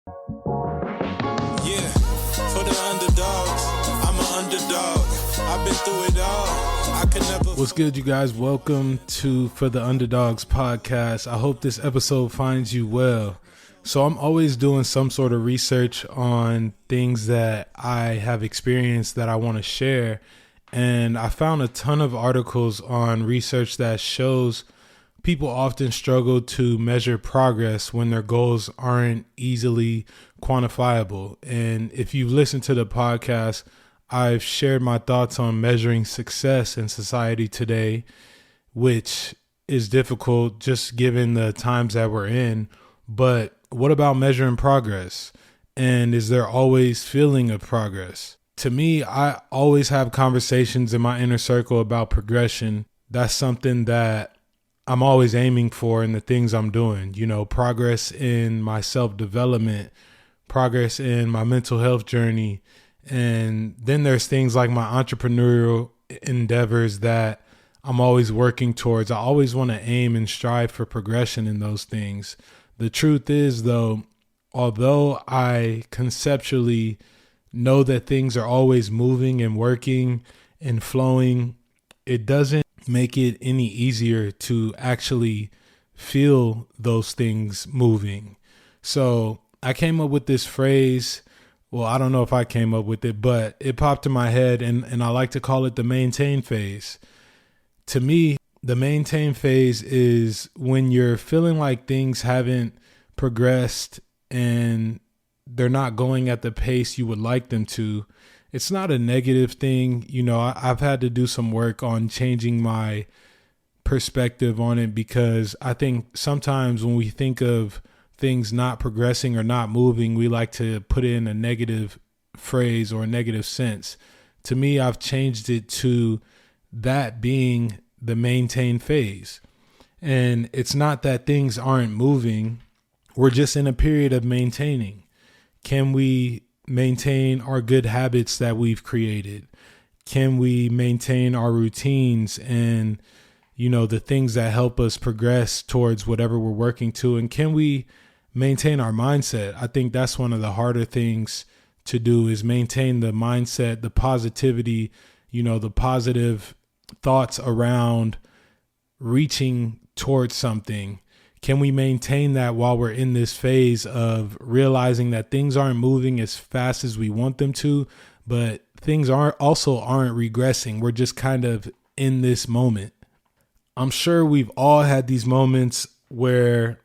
Yeah, for the underdogs, I'm an underdog. I've been through it all. I can never. What's good, you guys? Welcome to For the Underdogs podcast. I hope this episode finds you well. So I'm always doing some sort of research on things that I have experienced that I want to share. And I found a ton of articles on research that shows people often struggle to measure progress when their goals aren't easily quantifiable. And if you've listened to the podcast, I've shared my thoughts on measuring success in society today, which is difficult just given the times that we're in. But what about measuring progress? And is there always feeling of progress? To me, I always have conversations in my inner circle about progression. That's something that I'm always aiming for in the things I'm doing. You know, progress in my self-development, progress in my mental health journey. And then there's things like my entrepreneurial endeavors that I'm always working towards. I always want to aim and strive for progression in those things. The truth is, though, although I conceptually know that things are always moving and working and flowing, it doesn't make it any easier to actually feel those things moving. So I came up with this phrase. Well, I don't know if I came up with it, but it popped in my head, and I like to call it the maintain phase. To me, the maintain phase is when you're feeling like things haven't progressed and they're not going at the pace you would like them to. It's not a negative thing. You know, I've had to do some work on changing my perspective on it, because I think sometimes when we think of things not progressing or not moving, we like to put it in a negative phrase or a negative sense. To me, I've changed it to that being the maintain phase. And it's not that things aren't moving. We're just in a period of maintaining. Can we maintain our good habits that we've created? Can we maintain our routines and, you know, the things that help us progress towards whatever we're working to? And can we maintain our mindset? I think that's one of the harder things to do, is maintain the mindset, the positivity, you know, the positive thoughts around reaching towards something. Can we maintain that while we're in this phase of realizing that things aren't moving as fast as we want them to, but things aren't regressing? We're just kind of in this moment. I'm sure we've all had these moments where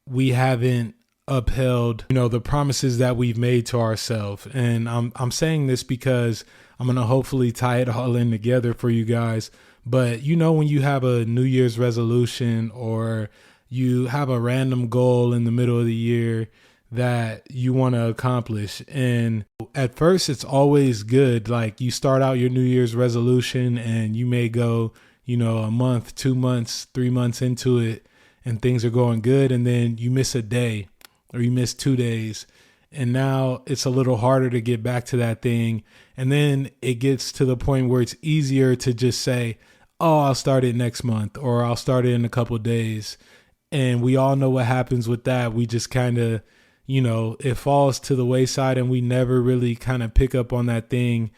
we haven't upheld, you know, the promises that we've made to ourselves. And I'm saying this because I'm going to hopefully tie it all in together for you guys. But you know, when you have a New Year's resolution or you have a random goal in the middle of the year that you want to accomplish, and at first it's always good. Like, you start out your New Year's resolution and you may go, you know, a month, 2 months, 3 months into it, and things are going good. And then you miss a day or you miss 2 days. And now it's a little harder to get back to that thing. And then it gets to the point where it's easier to just say, oh, I'll start it next month, or I'll start it in a couple of days. And we all know what happens with that. We just kind of, you know, it falls to the wayside and we never really kind of pick up on that thing.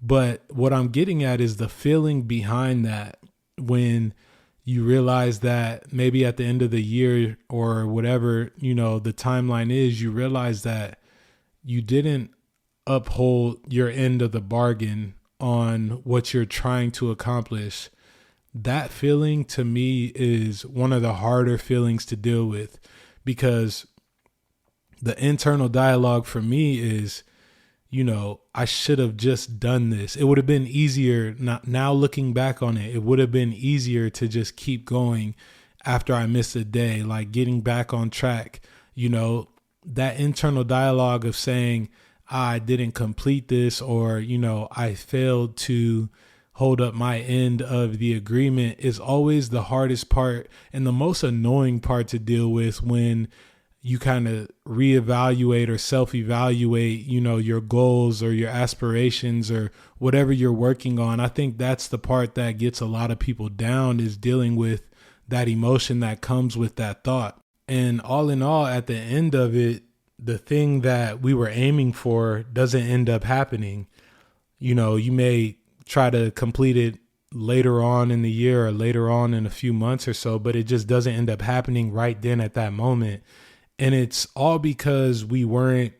But what I'm getting at is the feeling behind that, when you realize that maybe at the end of the year or whatever, you know, the timeline is, you realize that you didn't uphold your end of the bargain on what you're trying to accomplish. That feeling, to me, is one of the harder feelings to deal with, because the internal dialogue for me is, you know, I should have just done this. It would have been easier. Now looking back on it, it would have been easier to just keep going after I missed a day, like getting back on track. You know, that internal dialogue of saying, I didn't complete this, or, you know, I failed to hold up my end of the agreement, is always the hardest part and the most annoying part to deal with, when you kind of reevaluate or self-evaluate, you know, your goals or your aspirations or whatever you're working on. I think that's the part that gets a lot of people down, is dealing with that emotion that comes with that thought. And all in all, at the end of it, the thing that we were aiming for doesn't end up happening. You know, you may try to complete it later on in the year or later on in a few months or so, but it just doesn't end up happening right then at that moment. And it's all because we weren't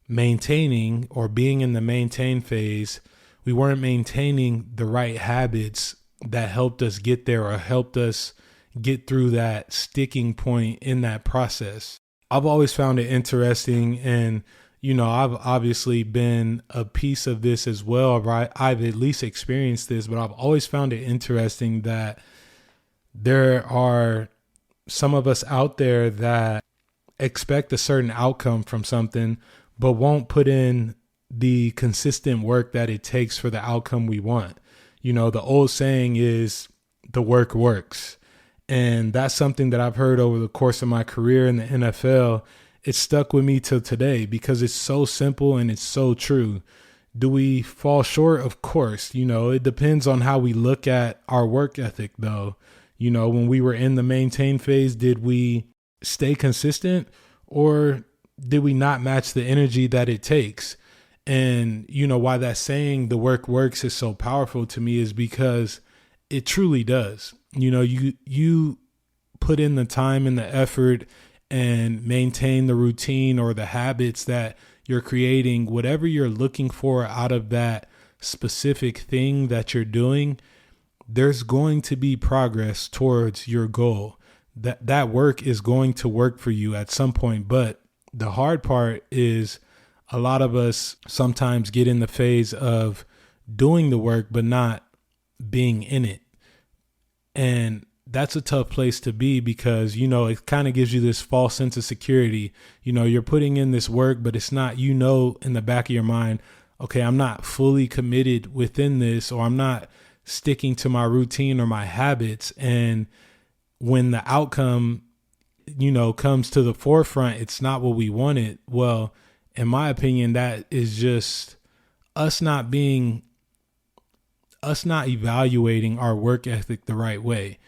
maintaining or being in the maintain phase. We weren't maintaining the right habits that helped us get there or helped us get through that sticking point in that process. I've always found it interesting, and you know, I've obviously been a piece of this as well, right? I've at least experienced this, but I've always found it interesting that there are some of us out there that expect a certain outcome from something, but won't put in the consistent work that it takes for the outcome we want. You know, the old saying is the work works. And that's something that I've heard over the course of my career in the NFL. It's stuck with me till today because it's so simple and it's so true. Do we fall short? Of course. You know, it depends on how we look at our work ethic, though. You know, when we were in the maintain phase, did we stay consistent or did we not match the energy that it takes? And, you know, why that saying the work works is so powerful to me is because it truly does. You know, you put in the time and the effort and maintain the routine or the habits that you're creating, whatever you're looking for out of that specific thing that you're doing, there's going to be progress towards your goal. That work is going to work for you at some point. But the hard part is a lot of us sometimes get in the phase of doing the work, but not being in it. And that's a tough place to be because, you know, it kind of gives you this false sense of security. You know, you're putting in this work, but it's not, you know, in the back of your mind, okay, I'm not fully committed within this, or I'm not sticking to my routine or my habits. And when the outcome, you know, comes to the forefront, it's not what we wanted. Well, in my opinion, that is just us not evaluating our work ethic the right way.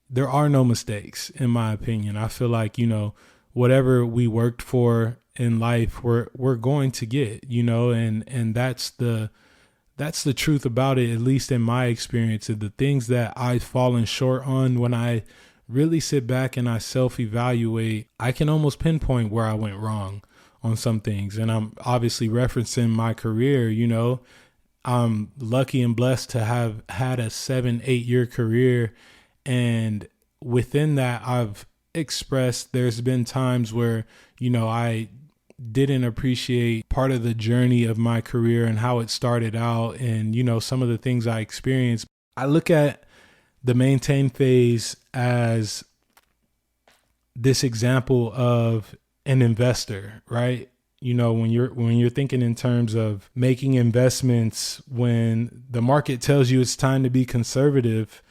There are no mistakes, in my opinion. I feel like, you know, whatever we worked for in life, we're going to get, you know, and that's the truth about it, at least in my experience. The things that I've fallen short on, when I really sit back and I self-evaluate, I can almost pinpoint where I went wrong on some things. And I'm obviously referencing my career. You know, I'm lucky and blessed to have had a 7-8 year career. And within that, I've expressed there's been times where, you know, I didn't appreciate part of the journey of my career and how it started out and, you know, some of the things I experienced. I look at the maintain phase as this example of an investor, right? You know, when you're thinking in terms of making investments, when the market tells you it's time to be conservative,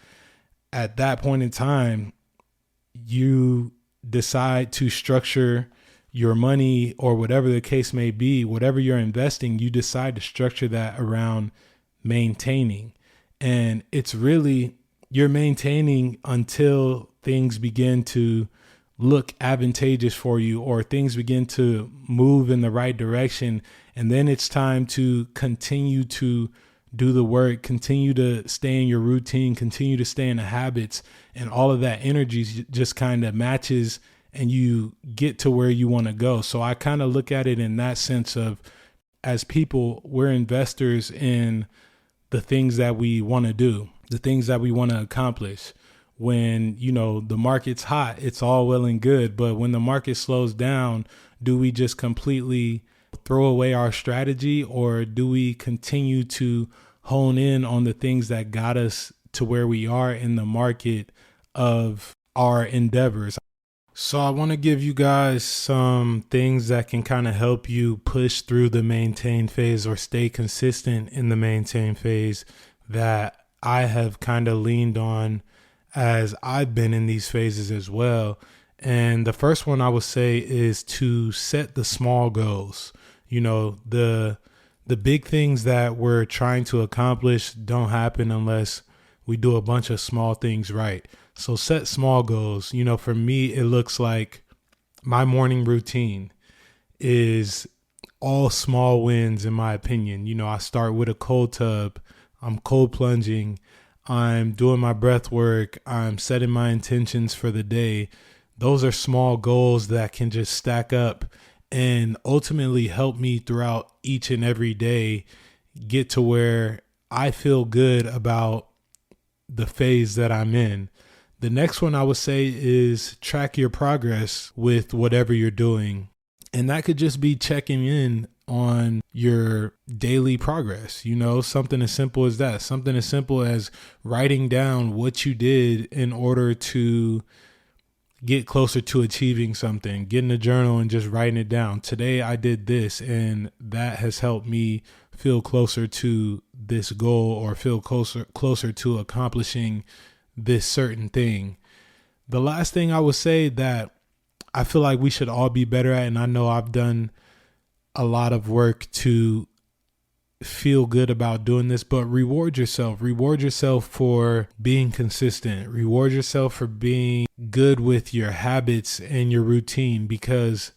at that point in time, you decide to structure your money, or whatever the case may be, whatever you're investing, you decide to structure that around maintaining. And it's really, you're maintaining until things begin to look advantageous for you, or things begin to move in the right direction. And then it's time to continue to do the work, continue to stay in your routine, continue to stay in the habits, and all of that energy just kind of matches and you get to where you want to go. So I kind of look at it in that sense of, as people, we're investors in the things that we want to do, the things that we want to accomplish. When, you know, the market's hot, it's all well and good. But when the market slows down, do we just completely throw away our strategy, or do we continue to hone in on the things that got us to where we are in the market of our endeavors? So I want to give you guys some things that can kind of help you push through the maintain phase or stay consistent in the maintain phase that I have kind of leaned on as I've been in these phases as well. And the first one I would say is to set the small goals. You know, the big things that we're trying to accomplish don't happen unless we do a bunch of small things right. So set small goals. You know, for me, it looks like my morning routine is all small wins, in my opinion. You know, I start with a cold tub, I'm cold plunging, I'm doing my breath work, I'm setting my intentions for the day. Those are small goals that can just stack up and ultimately help me throughout each and every day get to where I feel good about the phase that I'm in. The next one I would say is track your progress with whatever you're doing. And that could just be checking in on your daily progress, you know, something as simple as that, something as simple as writing down what you did in order to get closer to achieving something, getting a journal and just writing it down. Today I did this, and that has helped me feel closer to this goal or feel closer to accomplishing this certain thing. The last thing I would say that I feel like we should all be better at, and I know I've done a lot of work to feel good about doing this, but reward yourself for being consistent, reward yourself for being good with your habits and your routine, because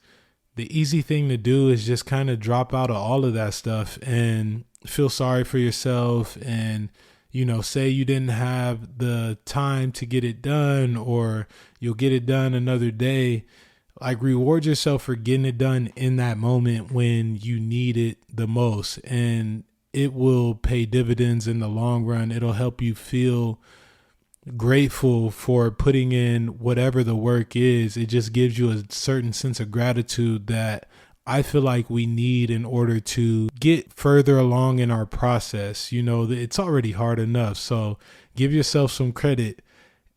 the easy thing to do is just kind of drop out of all of that stuff and feel sorry for yourself and, you know, say you didn't have the time to get it done or you'll get it done another day. Like, reward yourself for getting it done in that moment when you need it the most, and it will pay dividends in the long run. It'll help you feel grateful for putting in whatever the work is. It just gives you a certain sense of gratitude that I feel like we need in order to get further along in our process. You know, it's already hard enough, so give yourself some credit.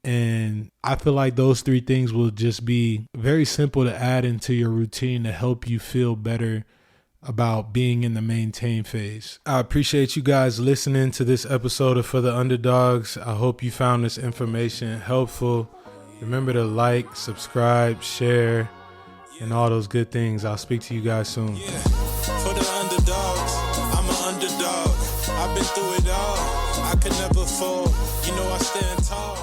And I feel like those three things will just be very simple to add into your routine to help you feel better about being in the maintain phase. I appreciate you guys listening to this episode of For the Underdogs. I hope you found this information helpful. Remember to like, subscribe, share, and all those good things. I'll speak to you guys soon. Yeah. For the underdogs, I'm an underdog. I've been through it all. I could never fall. You know I stand tall.